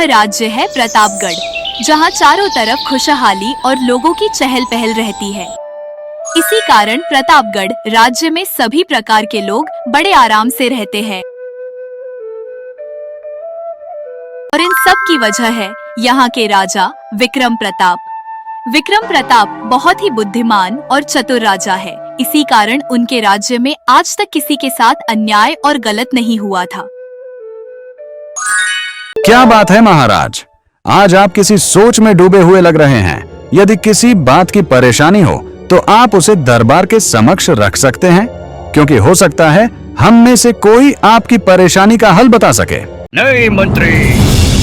वह राज्य है प्रतापगढ़, जहाँ चारों तरफ खुशहाली और लोगों की चहल पहल रहती है। इसी कारण प्रतापगढ़ राज्य में सभी प्रकार के लोग बड़े आराम से रहते हैं और इन सब की वजह है यहाँ के राजा विक्रम प्रताप। विक्रम प्रताप बहुत ही बुद्धिमान और चतुर राजा है। इसी कारण उनके राज्य में आज तक किसी के साथ अन्याय और गलत नहीं हुआ था। क्या बात है महाराज, आज आप किसी सोच में डूबे हुए लग रहे हैं। यदि किसी बात की परेशानी हो तो आप उसे दरबार के समक्ष रख सकते हैं, क्योंकि हो सकता है हम में से कोई आपकी परेशानी का हल बता सके। नहीं मंत्री,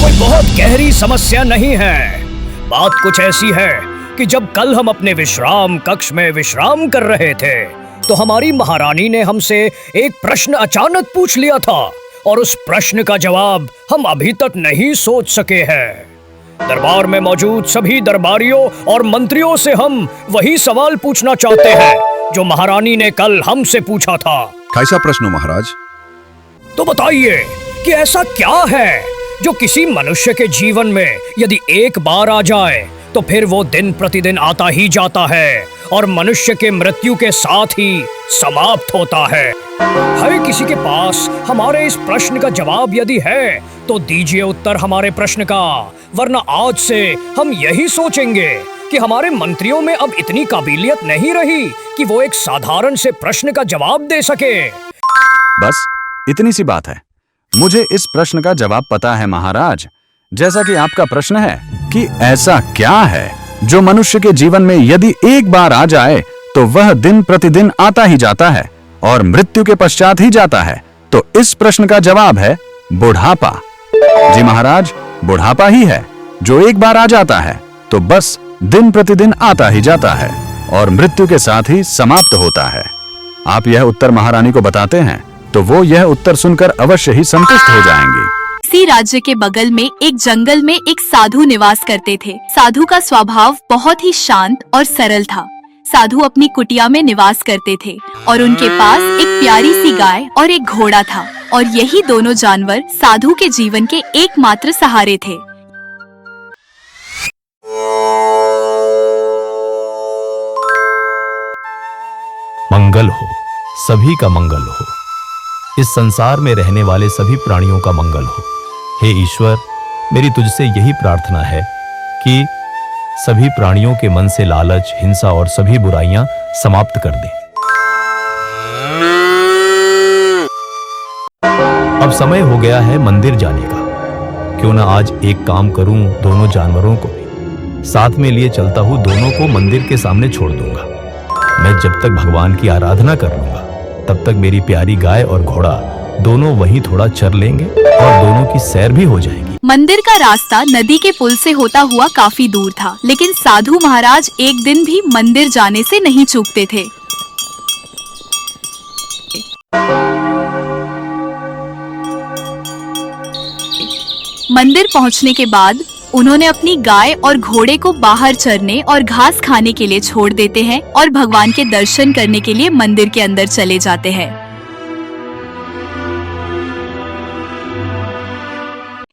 कोई बहुत गहरी समस्या नहीं है। बात कुछ ऐसी है कि जब कल हम अपने विश्राम कक्ष में विश्राम कर रहे थे तो हमारी महारानी ने हमसे एक प्रश्न अचानक पूछ लिया था और उस प्रश्न का जवाब हम अभी तक नहीं सोच सके हैं। दरबार में मौजूद सभी दरबारियों और मंत्रियों से हम वही सवाल पूछना चाहते हैं जो महारानी ने कल हमसे पूछा था। कैसा प्रश्न महाराज? तो बताइए कि ऐसा क्या है जो किसी मनुष्य के जीवन में यदि एक बार आ जाए तो फिर वो दिन प्रतिदिन आता ही जाता है और मनुष्य के मृत्यु के साथ ही समाप्त होता है। किसी के पास हमारे इस प्रश्न का जवाब यदि है तो दीजिए उत्तर हमारे प्रश्न का, वरना आज से हम यही सोचेंगे कि हमारे मंत्रियों में अब इतनी काबिलियत नहीं रही कि वो एक साधारण से प्रश्न का जवाब दे सके। बस इतनी सी बात है। मुझे इस प्रश्न का जवाब पता है महाराज। जैसा कि आपका प्रश्न है कि ऐसा क्या है जो मनुष्य के जीवन में यदि एक बार आ जाए तो वह दिन प्रतिदिन आता ही जाता है और मृत्यु के पश्चात ही जाता है, तो इस प्रश्न का जवाब है बुढ़ापा। जी महाराज, बुढ़ापा ही है जो एक बार आ जाता है तो बस दिन प्रतिदिन आता ही जाता है और मृत्यु के साथ ही समाप्त होता है। आप यह उत्तर महारानी को बताते हैं तो वो यह उत्तर सुनकर अवश्य ही संतुष्ट हो जाएंगी। इसी राज्य के बगल में एक जंगल में एक साधु निवास करते थे। साधु का स्वभाव बहुत ही शांत और सरल था। साधु अपनी कुटिया में निवास करते थे और उनके पास एक प्यारी सी गाय और एक घोड़ा था और यही दोनों जानवर साधु के जीवन के एकमात्र सहारे थे। मंगल हो, सभी का मंगल हो। इस संसार में रहने वाले सभी प्राणियों का मंगल हो। हे ईश्वर, मेरी तुझसे यही प्रार्थना है कि सभी प्राणियों के मन से लालच, हिंसा और सभी बुराइयां समाप्त कर दे। अब समय हो गया है मंदिर जाने का। क्यों ना आज एक काम करूं, दोनों जानवरों को भी साथ में लिए चलता हूं। दोनों को मंदिर के सामने छोड़ दूंगा। मैं जब तक भगवान की आराधना कर लूंगा तब तक मेरी प्यारी गाय और घोड़ा दोनों वहीं थोड़ा चर लेंगे और दोनों की सैर भी हो जाएगी। मंदिर का रास्ता नदी के पुल से होता हुआ काफी दूर था, लेकिन साधु महाराज एक दिन भी मंदिर जाने से नहीं चूकते थे। मंदिर पहुंचने के बाद उन्होंने अपनी गाय और घोड़े को बाहर चरने और घास खाने के लिए छोड़ देते हैं और भगवान के दर्शन करने के लिए मंदिर के अंदर चले जाते हैं।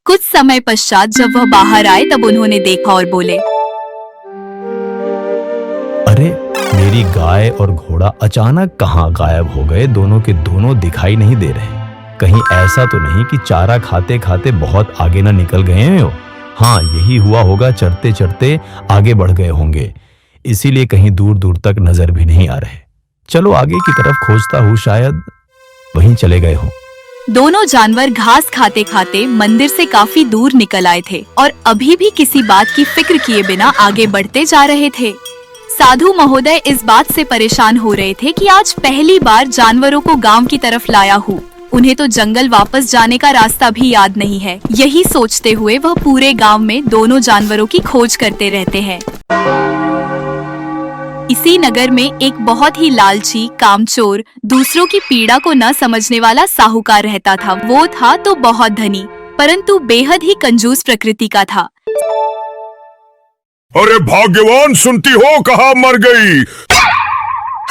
कुछ समय पश्चात जब वह बाहर आए तब उन्होंने देखा और बोले, अरे मेरी गाय और घोड़ा अचानक कहाँ गायब हो गए? दोनों के दोनों दिखाई नहीं दे रहे। कहीं ऐसा तो नहीं कि चारा खाते खाते बहुत आगे न निकल गए हो? हाँ, यही हुआ होगा, चढ़ते चढ़ते आगे बढ़ गए होंगे, इसीलिए कहीं दूर दूर तक नजर भी नहीं आ रहे। चलो आगे की तरफ खोजता हूँ, शायद वहीं चले गए हो। दोनों जानवर घास खाते खाते मंदिर से काफी दूर निकल आए थे और अभी भी किसी बात की फिक्र किए बिना आगे बढ़ते जा रहे थे। साधु महोदय इस बात से परेशान हो रहे थे कि आज पहली बार जानवरों को गांव की तरफ लाया हूँ। उन्हें तो जंगल वापस जाने का रास्ता भी याद नहीं है। यही सोचते हुए वह पूरे गांव में दोनों जानवरों की खोज करते रहते हैं। इसी नगर में एक बहुत ही लालची, कामचोर, दूसरों की पीड़ा को न समझने वाला साहूकार रहता था। वो था तो बहुत धनी, परंतु बेहद ही कंजूस प्रकृति का था। अरे भाग्यवान, सुनती हो कहाँ मर गई?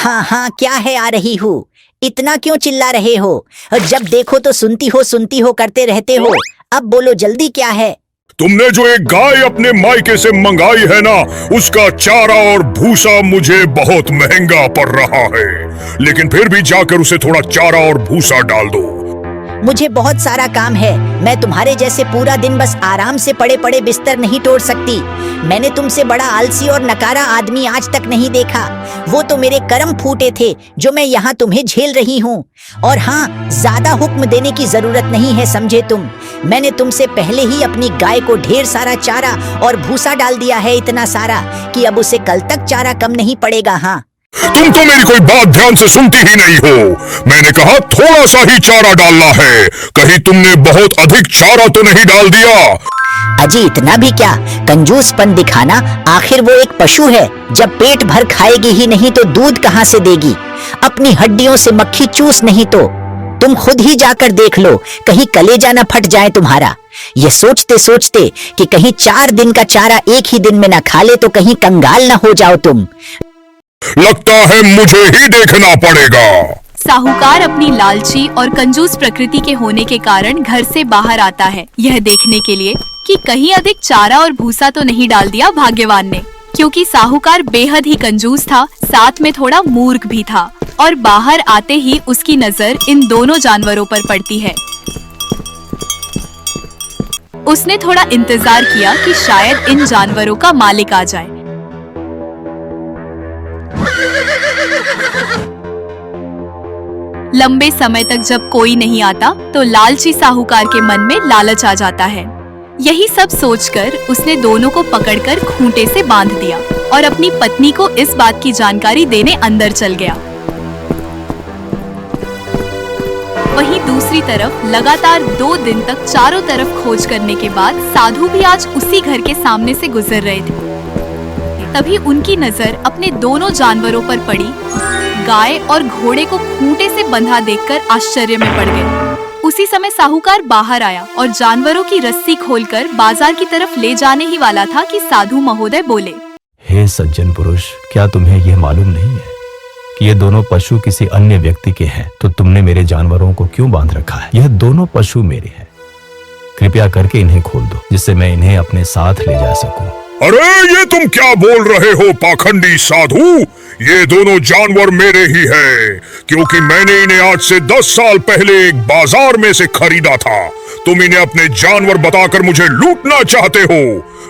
हाँ हाँ, क्या है, आ रही हूँ। इतना क्यों चिल्ला रहे हो? जब देखो तो सुनती हो करते रहते हो। अब बोलो जल्दी, क्या है? तुमने जो एक गाय अपने मायके से मंगाई है ना, उसका चारा और भूसा मुझे बहुत महंगा पड़ रहा है, लेकिन फिर भी जाकर उसे थोड़ा चारा और भूसा डाल दो। मुझे बहुत सारा काम है। मैं तुम्हारे जैसे पूरा दिन बस आराम से पड़े पड़े बिस्तर नहीं तोड़ सकती। मैंने तुमसे बड़ा आलसी और नकारा आदमी आज तक नहीं देखा। वो तो मेरे कर्म फूटे थे जो मैं यहाँ तुम्हें झेल रही हूँ। और हाँ, ज्यादा हुक्म देने की जरूरत नहीं है, समझे तुम। मैंने तुमसे पहले ही अपनी गाय को ढेर सारा चारा और भूसा डाल दिया है, इतना सारा कि अब उसे कल तक चारा कम नहीं पड़ेगा। हाँ, तुम तो मेरी कोई बात ध्यान से सुनती ही नहीं हो। मैंने कहा थोड़ा सा ही चारा डालना है, कहीं तुमने बहुत अधिक चारा तो नहीं डाल दिया। अजी इतना भी क्या, कंजूसपन दिखाना। आखिर वो एक पशु है, जब पेट भर खाएगी ही नहीं तो दूध कहाँ से देगी। अपनी हड्डियों से मक्खी चूस नहीं तो। तुम खुद ही जाकर देख लो, कहीं कलेजा न फट जाए तुम्हारा। ये सोचते सोचते कि कहीं 4 दिन का चारा एक ही दिन में न खा ले तो कहीं कंगाल न हो जाओ तुम। लगता है मुझे ही देखना पड़ेगा। साहूकार अपनी लालची और कंजूस प्रकृति के होने के कारण घर से बाहर आता है, यह देखने के लिए कि कहीं अधिक चारा और भूसा तो नहीं डाल दिया भाग्यवान ने। क्योंकि साहूकार बेहद ही कंजूस था, साथ में थोड़ा मूर्ख भी था। और बाहर आते ही उसकी नजर इन दोनों जानवरों पर पड़ती है। उसने थोड़ा इंतजार किया कि शायद इन जानवरों का मालिक आ जाए। लंबे समय तक जब कोई नहीं आता तो लालची साहूकार के मन में लालच आ जाता है। यही सब सोचकर उसने दोनों को पकड़कर खूंटे से बांध दिया और अपनी पत्नी को इस बात की जानकारी देने अंदर चल गया। वहीं दूसरी तरफ लगातार 2 दिन तक चारों तरफ खोज करने के बाद साधु भी आज उसी घर के सामने से गुजर रहे थे। तभी उनकी नजर अपने दोनों जानवरों पर पड़ी। गाय और घोड़े को खूंटे से बंधा देखकर आश्चर्य में पड़ गए। उसी समय साहूकार बाहर आया और जानवरों की रस्सी खोलकर बाजार की तरफ ले जाने ही वाला था कि साधु महोदय बोले, हे सज्जन पुरुष, क्या तुम्हें यह मालूम नहीं है कि ये दोनों पशु किसी अन्य व्यक्ति के हैं? तो तुमने मेरे जानवरों को क्यों बांध रखा है? यह दोनों पशु मेरे हैं। कृपया करके इन्हें खोल दो, जिससे मैं इन्हें अपने साथ ले जा सकूं। अरे ये तुम क्या बोल रहे हो पाखंडी साधु? ये दोनों जानवर मेरे ही हैं, क्योंकि मैंने इन्हें आज से 10 साल पहले एक बाजार में से खरीदा था। तुम इन्हें अपने जानवर बताकर मुझे लूटना चाहते हो।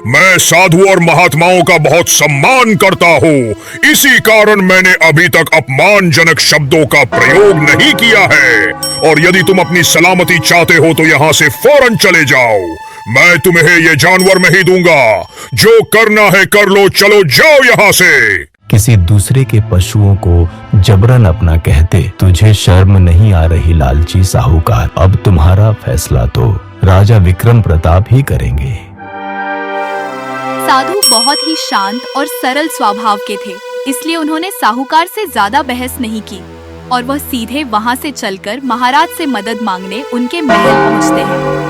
मैं साधु और महात्माओं का बहुत सम्मान करता हूँ, इसी कारण मैंने अभी तक अपमानजनक शब्दों का प्रयोग नहीं किया है। और यदि तुम अपनी सलामती चाहते हो तो यहाँ से फौरन चले जाओ। मैं तुम्हें ये जानवर नहीं दूंगा। जो करना है कर लो, चलो जाओ यहाँ से। किसी दूसरे के पशुओं को जबरन अपना कहते तुझे शर्म नहीं आ रही लालची साहूकार? अब तुम्हारा फैसला तो राजा विक्रम प्रताप ही करेंगे। साधु बहुत ही शांत और सरल स्वभाव के थे, इसलिए उन्होंने साहूकार से ज्यादा बहस नहीं की और वह सीधे वहां से चलकर महाराज से मदद मांगने उनके महल पहुंचते हैं।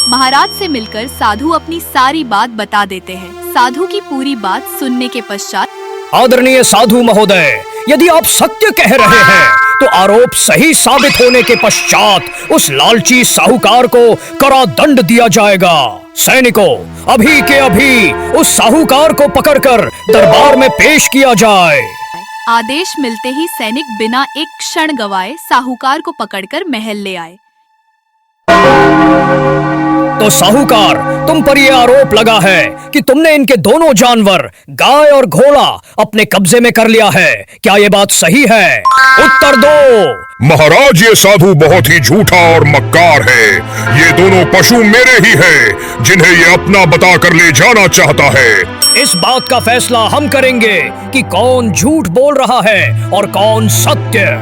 महाराज से मिलकर साधु अपनी सारी बात बता देते हैं। साधु की पूरी बात सुनने के पश्चात, आदरणीय साधु महोदय, यदि आप सत्य कह रहे हैं तो आरोप सही साबित होने के पश्चात उस लालची साहूकार को कड़ा दंड दिया जाएगा। सैनिकों, अभी के अभी उस साहूकार को पकड़कर दरबार में पेश किया जाए। आदेश मिलते ही सैनिक बिना एक क्षण गवाए साहूकार को पकड़कर महल ले आए। तो साहूकार, तुम पर यह आरोप लगा है कि तुमने इनके दोनों जानवर गाय और घोड़ा अपने कब्जे में कर लिया है। क्या ये बात सही है? उत्तर दो। महाराज, ये साधु बहुत ही झूठा और मक्कार है। ये दोनों पशु मेरे ही हैं, जिन्हें ये अपना बताकर ले जाना चाहता है। इस बात का फैसला हम करेंगे कि कौन झूठ बोल रहा है और कौन सत्य।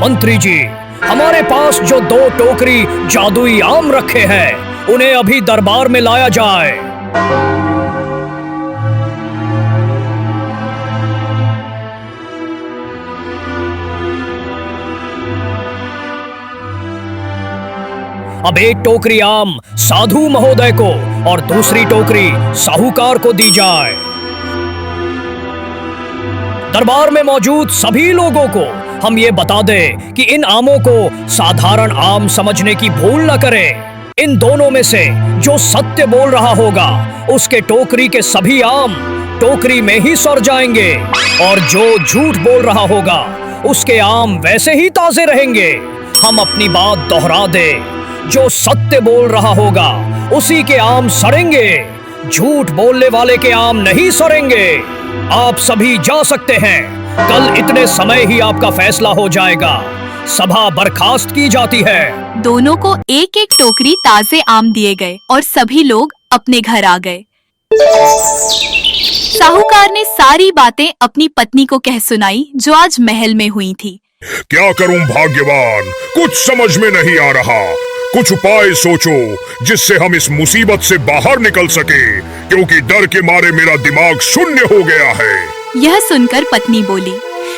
मंत्री जी, हमारे पास जो 2 टोकरी जादुई आम रखे हैं, उन्हें अभी दरबार में लाया जाए। अब एक टोकरी आम साधु महोदय को और दूसरी टोकरी साहूकार को दी जाए। दरबार में मौजूद सभी लोगों को हम ये बता दें कि इन आमों को साधारण आम समझने की भूल न करें। इन दोनों में से जो सत्य बोल रहा होगा उसके टोकरी के सभी आम टोकरी में ही सड़ जाएंगे, और जो झूठ बोल रहा होगा उसके आम वैसे ही ताजे रहेंगे। हम अपनी बात दोहरा दें, जो सत्य बोल रहा होगा उसी के आम सड़ेंगे, झूठ बोलने वाले के आम नहीं सड़ेंगे। आप सभी जा सकते हैं, कल इतने समय ही आपका फैसला हो जाएगा। सभा बर्खास्त की जाती है। दोनों को एक एक टोकरी ताजे आम दिए गए और सभी लोग अपने घर आ गए। साहूकार ने सारी बातें अपनी पत्नी को कह सुनाई जो आज महल में हुई थी। क्या करूं भाग्यवान, कुछ समझ में नहीं आ रहा। कुछ उपाय सोचो जिससे हम इस मुसीबत से बाहर निकल सके, क्योंकि डर के मारे मेरा दिमाग शून्य हो गया है। यह सुनकर पत्नी बोली,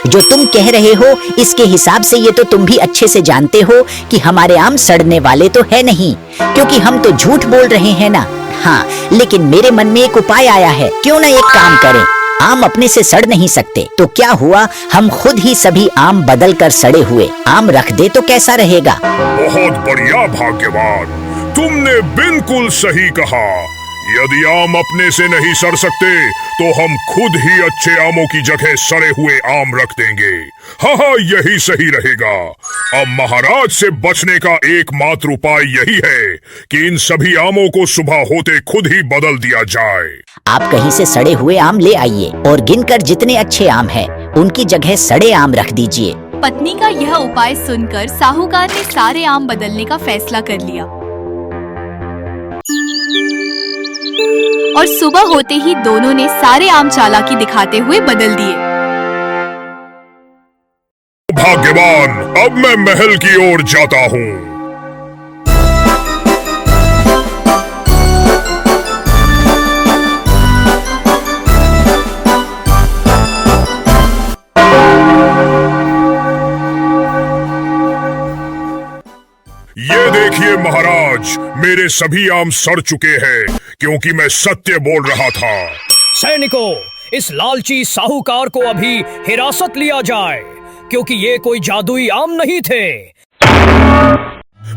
जो तुम कह रहे हो इसके हिसाब से ये तो तुम भी अच्छे से जानते हो कि हमारे आम सड़ने वाले तो है नहीं, क्योंकि हम तो झूठ बोल रहे हैं ना। हाँ, लेकिन मेरे मन में एक उपाय आया है। क्यों ना एक काम करें, आम अपने से सड़ नहीं सकते, तो क्या हुआ हम खुद ही सभी आम बदल कर सड़े हुए आम रख दे तो कैसा रहेगा? बहुत बढ़िया भाग्यवान, तुमने बिल्कुल सही कहा। यदि आम अपने से नहीं सड़ सकते तो हम खुद ही अच्छे आमों की जगह सड़े हुए आम रख देंगे। हाँ, यही सही रहेगा। अब महाराज से बचने का एकमात्र उपाय यही है कि इन सभी आमों को सुबह होते खुद ही बदल दिया जाए। आप कहीं से सड़े हुए आम ले आइए और गिनकर जितने अच्छे आम हैं उनकी जगह सड़े आम रख दीजिए। पत्नी का यह उपाय सुनकर साहूकार ने सारे आम बदलने का फैसला कर लिया और सुबह होते ही दोनों ने सारे आम चालाकी दिखाते हुए बदल दिए। भाग्यवान, अब मैं महल की ओर जाता हूँ। ये देखिए महाराज, मेरे सभी आम सड़ चुके हैं क्योंकि मैं सत्य बोल रहा था। सैनिकों, इस लालची साहूकार को अभी हिरासत लिया जाए, क्योंकि ये कोई जादुई आम नहीं थे।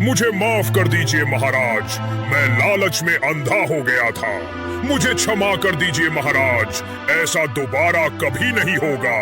मुझे माफ कर दीजिए महाराज, मैं लालच में अंधा हो गया था। मुझे क्षमा कर दीजिए महाराज, ऐसा दोबारा कभी नहीं होगा।